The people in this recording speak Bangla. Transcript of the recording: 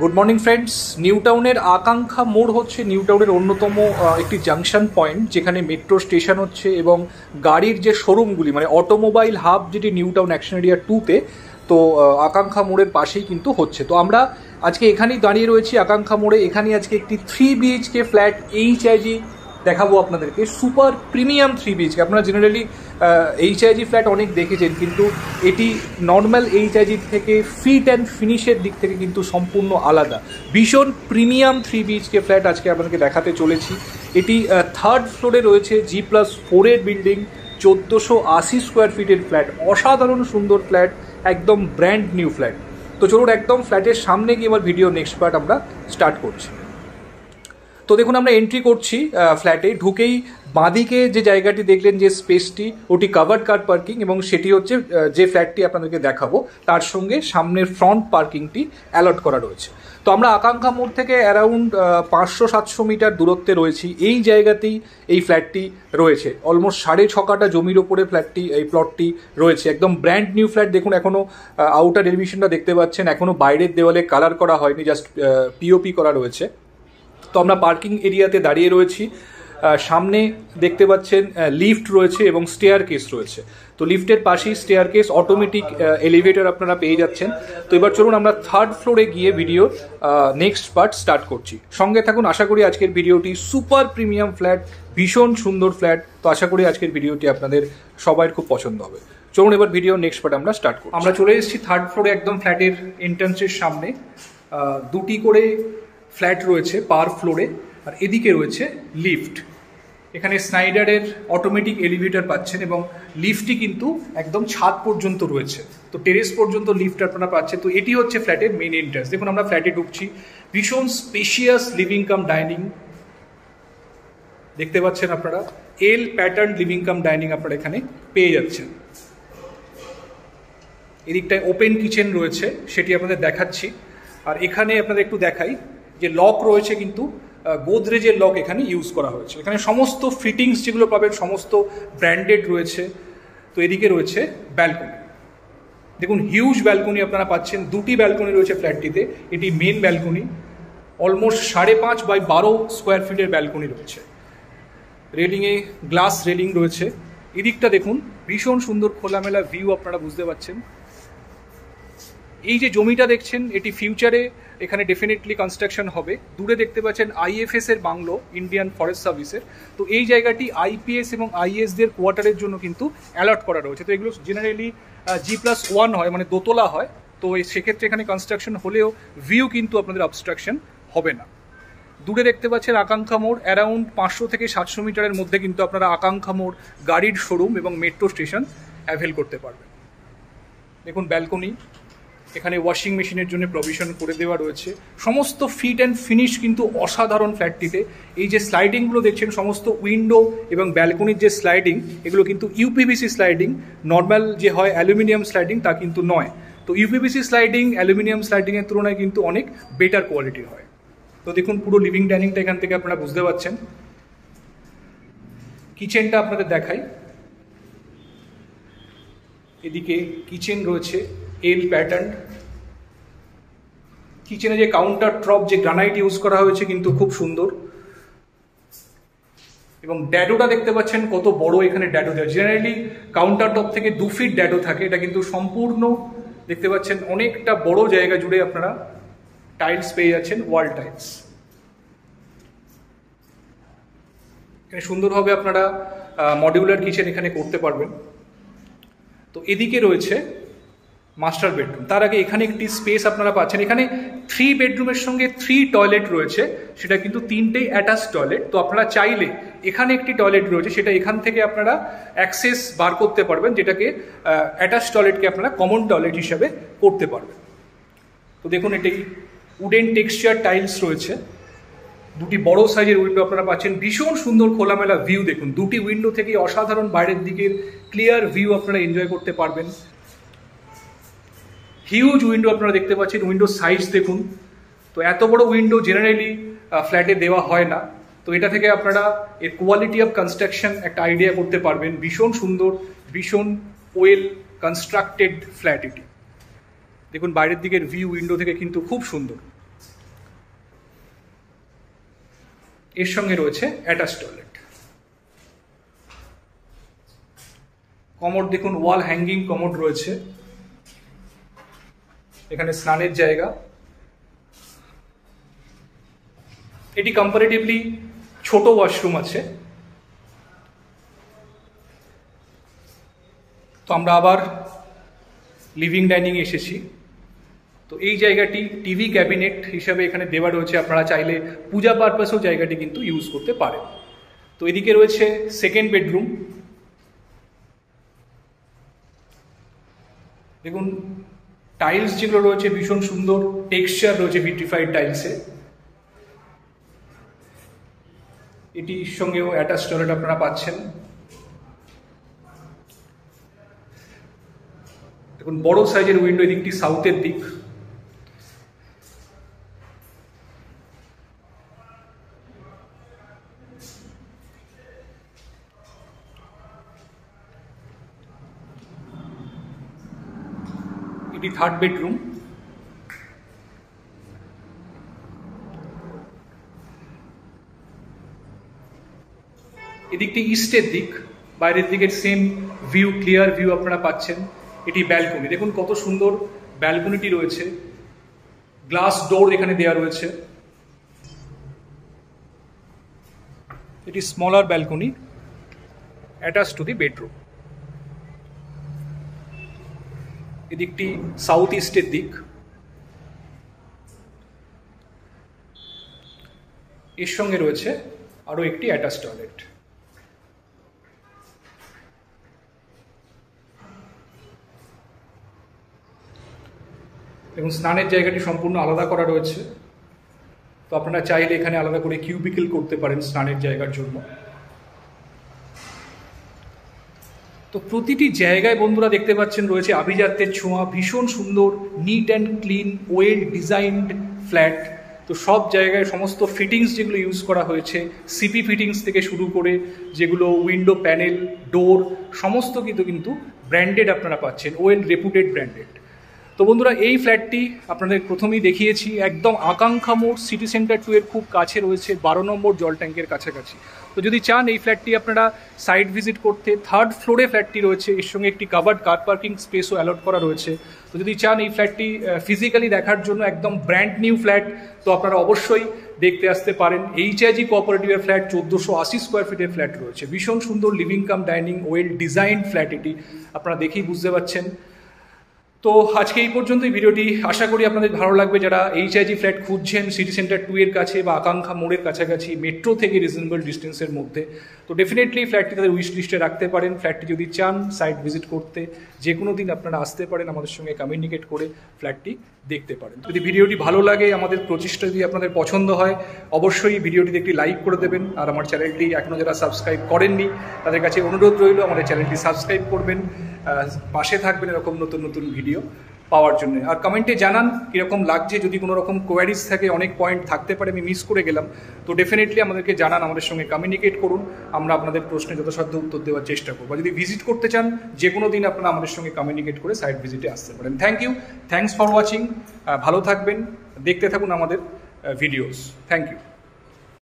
Good morning friends. নিউ টাউনের আকাঙ্ক্ষা মোড় হচ্ছে নিউ টাউনের অন্যতম একটি জাংশন পয়েন্ট, যেখানে মেট্রো স্টেশন হচ্ছে এবং গাড়ির যে শোরুমগুলি মানে অটোমোবাইল হাব যেটি নিউ টাউন অ্যাকশন এরিয়া 2-তে, তো আকাঙ্ক্ষা মোড়ের পাশেই কিন্তু হচ্ছে। তো আমরা আজকে এখানেই দাঁড়িয়ে রয়েছি আকাঙ্ক্ষা মোড়ে। এখানে আজকে একটি 3 BHK ফ্ল্যাট HIG দেখাবো আপনাদেরকে, সুপার প্রিমিয়াম 3 BHK। আপনারা জেনারেলি HIG ফ্ল্যাট অনেক দেখেছেন, কিন্তু এটি নর্মাল HIG থেকে ফিট অ্যান্ড ফিনিশের দিক থেকে কিন্তু সম্পূর্ণ আলাদা। ভীষণ প্রিমিয়াম 3 BHK ফ্ল্যাট আজকে আপনাদেরকে দেখাতে চলেছি। এটি 3rd ফ্লোরে রয়েছে, G+4 বিল্ডিং, 1480 স্কোয়ার ফিটের ফ্ল্যাট। অসাধারণ সুন্দর ফ্ল্যাট, একদম ব্র্যান্ড নিউ ফ্ল্যাট। তো চলুন একদম ফ্ল্যাটের সামনে গিয়ে এবার ভিডিও নেক্সট পার্ট আমরা স্টার্ট করছি। তো দেখুন, আমরা এন্ট্রি করছি ফ্ল্যাটে। ঢুকেই বাঁদিকে যে জায়গাটি দেখলেন, যে স্পেসটি, ওটি কাভার্ড কার পার্কিং, এবং সেটি হচ্ছে যে ফ্ল্যাটটি আপনাদেরকে দেখাবো তার সঙ্গে সামনের ফ্রন্ট পার্কিংটি অ্যালট করা রয়েছে। তো আমরা আকাঙ্ক্ষা মোড় থেকে অ্যারাউন্ড 500-700 মিটার দূরত্বে রয়েছি। এই জায়গাতেই এই ফ্ল্যাটটি রয়েছে। অলমোস্ট 6.5 কাঠা জমির ওপরে ফ্ল্যাটটি, এই প্লটটি রয়েছে। একদম ব্র্যান্ড নিউ ফ্ল্যাট। দেখুন, এখনও আউটার এলিভেশনটা দেখতে পাচ্ছেন, এখনও বাইরের দেওয়ালে কালার করা হয়নি, জাস্ট পিওপি করা রয়েছে। তো আমরা পার্কিং এরিয়াতে দাঁড়িয়ে রয়েছি। সামনে দেখতে পাচ্ছেন লিফট রয়েছে এবং স্টেয়ার কেস রয়েছে। তো লিফটের পাশেই স্টেয়ার কেস, অটোমেটিক এলিভেটর আপনারা পেয়ে যাচ্ছেন। তো এবার চলুন আমরা 3rd ফ্লোরে গিয়ে ভিডিও নেক্সট পার্ট স্টার্ট করছি। সঙ্গে থাকুন। আশা করি আজকের ভিডিওটি সুপার প্রিমিয়াম ফ্ল্যাট, ভীষণ সুন্দর ফ্ল্যাট। তো আশা করি আজকের ভিডিওটি আপনাদের সবাই খুব পছন্দ হবে। চলুন এবার ভিডিও নেক্সট পার্ট আমরা স্টার্ট করি। আমরা চলে এসেছি 3rd ফ্লোরে, একদম ফ্ল্যাটের এন্ট্রান্সের সামনে। 2টি করে ফ্ল্যাট রয়েছে পার ফ্লোরে, আর এদিকে রয়েছে লিফট। এখানে স্নাইডারের অটোমেটিক এলিভেটর পাচ্ছেন এবং লিফটটি কিন্তু একদম ছাদ পর্যন্ত রয়েছে। তো টেরেস পর্যন্ত লিফট আপনারা পাচ্ছেন। তো এটি হচ্ছে ফ্ল্যাটের মেইন এন্ট্রান্স। দেখুন, আমরা ফ্ল্যাটে ঢুকছি। ভীষণ স্পেশিয়াস লিভিং কাম ডাইনিং দেখতে পাচ্ছেন আপনারা। এল প্যাটার্ন লিভিং কাম ডাইনিং আপনারা এখানে পেয়ে যাচ্ছেন। এদিকটায় ওপেন কিচেন রয়েছে, সেটি আপনাদের দেখাচ্ছি। আর এখানে আপনাদের একটু দেখাই যে লক রয়েছে, কিন্তু গোদরেজের লক এখানে ইউজ করা হয়েছে। এখানে সমস্ত ফিটিংস যেগুলো পাবেন সমস্ত ব্র্যান্ডেড রয়েছে। তো এদিকে রয়েছে ব্যালকনি। দেখুন, হিউজ ব্যালকনি আপনারা পাচ্ছেন। 2টি ব্যালকনি রয়েছে ফ্ল্যাটটিতে। এটি main balcony, almost 5.5 by 12 square ফিটের ব্যালকনি রয়েছে। রেলিংয়ে গ্লাস রেলিং রয়েছে। এদিকটা দেখুন, ভীষণ সুন্দর খোলামেলা ভিউ আপনারা বুঝতে পারছেন। এই যে জমিটা দেখছেন, এটি ফিউচারে এখানে ডেফিনেটলি কনস্ট্রাকশন হবে। দূরে দেখতে পাচ্ছেন IFS এর বাংলো, ইন্ডিয়ান ফরেস্ট সার্ভিসের। তো এই জায়গাটি IPS এবং IS দের কোয়ার্টারের জন্য কিন্তু অ্যালট করা রয়েছে। তো এগুলো জেনারেলি G+1 হয়, মানে দোতলা হয়। তো সেক্ষেত্রে এখানে কনস্ট্রাকশন হলেও ভিউ কিন্তু আপনাদের অবস্ট্রাকশন হবে না। দূরে দেখতে পাচ্ছেন আকাঙ্ক্ষা মোড়। অ্যারাউন্ড 500 থেকে 700 মিটারের মধ্যে কিন্তু আপনারা আকাঙ্ক্ষা মোড় গাড়ির শোরুম এবং মেট্রো স্টেশন অ্যাভেল করতে পারবেন। দেখুন ব্যালকনি, এখানে ওয়াশিং মেশিনের জন্য প্রভিশন করে দেওয়া রয়েছে। সমস্ত ফিট অ্যান্ড ফিনিশ কিন্তু অসাধারণ ফ্ল্যাটটিতে। এই যে স্লাইডিংগুলো দেখছেন, সমস্ত উইন্ডো এবং ব্যালকনির যে স্লাইডিং, এগুলো কিন্তু UPVC স্লাইডিং। নর্মাল যে হয় অ্যালুমিনিয়াম স্লাইডিং, তা কিন্তু নয়। তো UPVC স্লাইডিং অ্যালুমিনিয়াম স্লাইডিংয়ের তুলনায় কিন্তু অনেক বেটার কোয়ালিটির হয়। তো দেখুন, পুরো লিভিং ডাইনিংটা এখান থেকে আপনারা বুঝতে পারছেন। কিচেনটা আপনাদের দেখাই। এদিকে কিচেন রয়েছে এল প্যাটার্ন। কিচেনে যে কাউন্টার টপ, যে গ্রানাইট ইউজ করা হয়েছে কিন্তু খুব সুন্দর। এবং ড্যাডোটা দেখতে পাচ্ছেন কত বড় এখানে ড্যাডো দেওয়া। জেনারেলি কাউন্টার টপ থেকে 2 ফিট ড্যাডো থাকে, এটা কিন্তু সম্পূর্ণ দেখতে পাচ্ছেন অনেকটা বড় জায়গা জুড়ে আপনারা টাইলস পেয়ে যাচ্ছেন, ওয়াল টাইলস। এখানে সুন্দরভাবে আপনারা মডিউলার কিচেন এখানে করতে পারবেন। তো এদিকে রয়েছে মাস্টার বেডরুম। তার আগে এখানে একটি স্পেস আপনারা পাচ্ছেন। এখানে 3 বেডরুমের সঙ্গে 3 টয়লেট রয়েছে, সেটা কিন্তু 3টেই অ্যাটাচ টয়লেট। তো আপনারা চাইলে এখানে একটি টয়লেট রয়েছে, সেটা এখান থেকে আপনারা অ্যাক্সেস বার করতে পারবেন, যেটাকে অ্যাটাচ টয়লেটকে আপনারা কমন টয়লেট হিসাবে করতে পারবেন। তো দেখুন, এটি উডেন টেক্সচার টাইলস রয়েছে। 2টি বড় সাইজের উইন্ডো আপনারা পাচ্ছেন। ভীষণ সুন্দর খোলামেলা ভিউ। দেখুন, 2টি উইন্ডো থেকে অসাধারণ বাইরের দিকের ক্লিয়ার ভিউ আপনারা এনজয় করতে পারবেন। হিউজ উইন্ডো আপনারা দেখতে পাচ্ছেন। উইন্ডো সাইজ দেখুন। তো এত বড় উইন্ডো জেনারেলি ফ্ল্যাটে দেওয়া হয় না। তো এটা থেকে আপনারা এর কোয়ালিটি অফ কনস্ট্রাকশন একটা আইডিয়া করতে পারবেন। ভীষণ সুন্দর, ভীষণ ওয়েল কনস্ট্রাক্টেড ফ্ল্যাট এটি। দেখুন বাইরের দিকের ভিউ উইন্ডো থেকে কিন্তু খুব সুন্দর। এর সঙ্গে রয়েছে অ্যাটাচ টয়লেট। কমোড দেখুন, ওয়াল হ্যাঙ্গিং কমোড রয়েছে, এখানে স্নানের জায়গা। এটি কম্পারেটিভলি ছোট ওয়াশরুম আছে। তো আমরা আবার লিভিং ডাইনিং এসেছি। তো এই জায়গাটি টিভি ক্যাবিনেট হিসাবে এখানে দেওয়া রয়েছে, আপনারা চাইলে পূজা পারপাসেও জায়গাটি কিন্তু ইউজ করতে পারেন। তো এদিকে রয়েছে সেকেন্ড বেডরুম। দেখুন টাইলস যেগুলো রয়েছে ভীষণ সুন্দর টেক্সচার রয়েছে ভিট্রিফাইড টাইলসে। এটির সঙ্গেও অ্যাটাচ টয়লেট আপনারা পাচ্ছেন। দেখুন বড় সাইজের উইন্ডো, এদিকটি সাউথের দিক। এটি থার্ড বেডরুম। এদিকটি ইস্টের দিক, বাইরের দিকের সেম ভিউ, ক্লিয়ার ভিউ আপনারা পাচ্ছেন। এটি ব্যালকনি, দেখুন কত সুন্দর ব্যালকনিটি রয়েছে, গ্লাস ডোর এখানে দেওয়া রয়েছে। এটি smaller balcony attach to the bedroom. এদিকটি সাউথ ইস্টের দিক। এর সঙ্গে রয়েছে আরো একটি অ্যাটাচ টয়লেট। এবং স্নানের জায়গাটি সম্পূর্ণ আলাদা করা রয়েছে। তো আপনারা চাইলে এখানে আলাদা করে কিউবিকেল করতে পারেন স্নানের জায়গার জন্য। তো প্রতিটি জায়গায় বন্ধুরা দেখতে পাচ্ছেন রয়েছে আভিজাত্যের ছোঁয়া, ভীষণ সুন্দর neat and clean well designed flat. তো সব জায়গায় সমস্ত ফিটিংস যেগুলো ইউজ করা হয়েছে, সিপি ফিটিংস থেকে শুরু করে যেগুলো উইন্ডো প্যানেল ডোর সমস্ত কিন্তু ব্র্যান্ডেড আপনারা পাচ্ছেন, ওয়েল রেপুটেড ব্র্যান্ডেড। তো বন্ধুরা এই ফ্ল্যাটটি আপনাদের প্রথমেই দেখিয়েছি, একদম আকাঙ্ক্ষা মোড় সিটি সেন্টার 2 এর খুব কাছে রয়েছে, 12 নম্বর জল ট্যাঙ্কের কাছাকাছি। তো যদি চান এই ফ্ল্যাটটি আপনারা সাইট ভিজিট করতে, থার্ড ফ্লোরে ফ্ল্যাটটি রয়েছে, এর সঙ্গে একটি কাভার্ড কার পার্কিং স্পেসও অ্যালট করা রয়েছে। তো যদি চান এই ফ্ল্যাটটি ফিজিক্যালি দেখার জন্য, একদম ব্র্যান্ড নিউ ফ্ল্যাট, তো আপনারা অবশ্যই দেখতে আসতে পারেন। এইচআইজি কোঅপারেটিভের ফ্ল্যাট 1480 স্কোয়ার ফিটের ফ্ল্যাট রয়েছে, ভীষণ সুন্দর living cum dining well design flat. এটি আপনারা দেখেই বুঝতে পারছেন। তো আজকে এই পর্যন্তই ভিডিওটি, আশা করি আপনাদের ভালো লাগবে। যারা এইচআইজি ফ্ল্যাট খুঁজছেন সিটি সেন্টার 2 এর কাছে বা আকাঙ্ক্ষা মোড়ের কাছাকাছি, মেট্রো থেকে রিজনেবল ডিস্টেন্সের মধ্যে, তো ডেফিনেটলি ফ্ল্যাটটি তাদের উইশ লিস্টে রাখতে পারেন। ফ্ল্যাটটি যদি চান সাইট ভিজিট করতে, যে কোনো দিন আপনারা আসতে পারেন, আমাদের সঙ্গে কমিউনিকেট করে ফ্ল্যাটটি দেখতে পারেন। যদি ভিডিওটি ভালো লাগে, আমাদের প্রচেষ্টা যদি আপনাদের পছন্দ হয়, অবশ্যই ভিডিওটিতে একটি লাইক করে দেবেন। আর আমার চ্যানেলটি এখনও যারা সাবস্ক্রাইব করেননি তাদের কাছে অনুরোধ রইল আমাদের চ্যানেলটি সাবস্ক্রাইব করবেন, পাশে থাকবেন এরকম নতুন নতুন ভিডিও পাওয়ার জন্য। আর কমেন্টে জানান কীরকম লাগছে, যদি কোনো রকম কোয়ারিজ থাকে, অনেক পয়েন্ট থাকতে পারে আমি মিস করে গেলাম, তো ডেফিনেটলি আমাদেরকে জানান, আমাদের সঙ্গে কমিউনিকেট করুন, আমরা আপনাদের প্রশ্নে যথাসাধ্য উত্তর দেওয়ার চেষ্টা করবো। যদি ভিজিট করতে চান, যে কোনো দিন আপনারা আমাদের সঙ্গে কমিউনিকেট করে সাইট ভিজিটে আসতে পারেন। Thank you, thanks for watching, ভালো থাকবেন, দেখতে থাকুন আমাদের ভিডিওস। Thank you.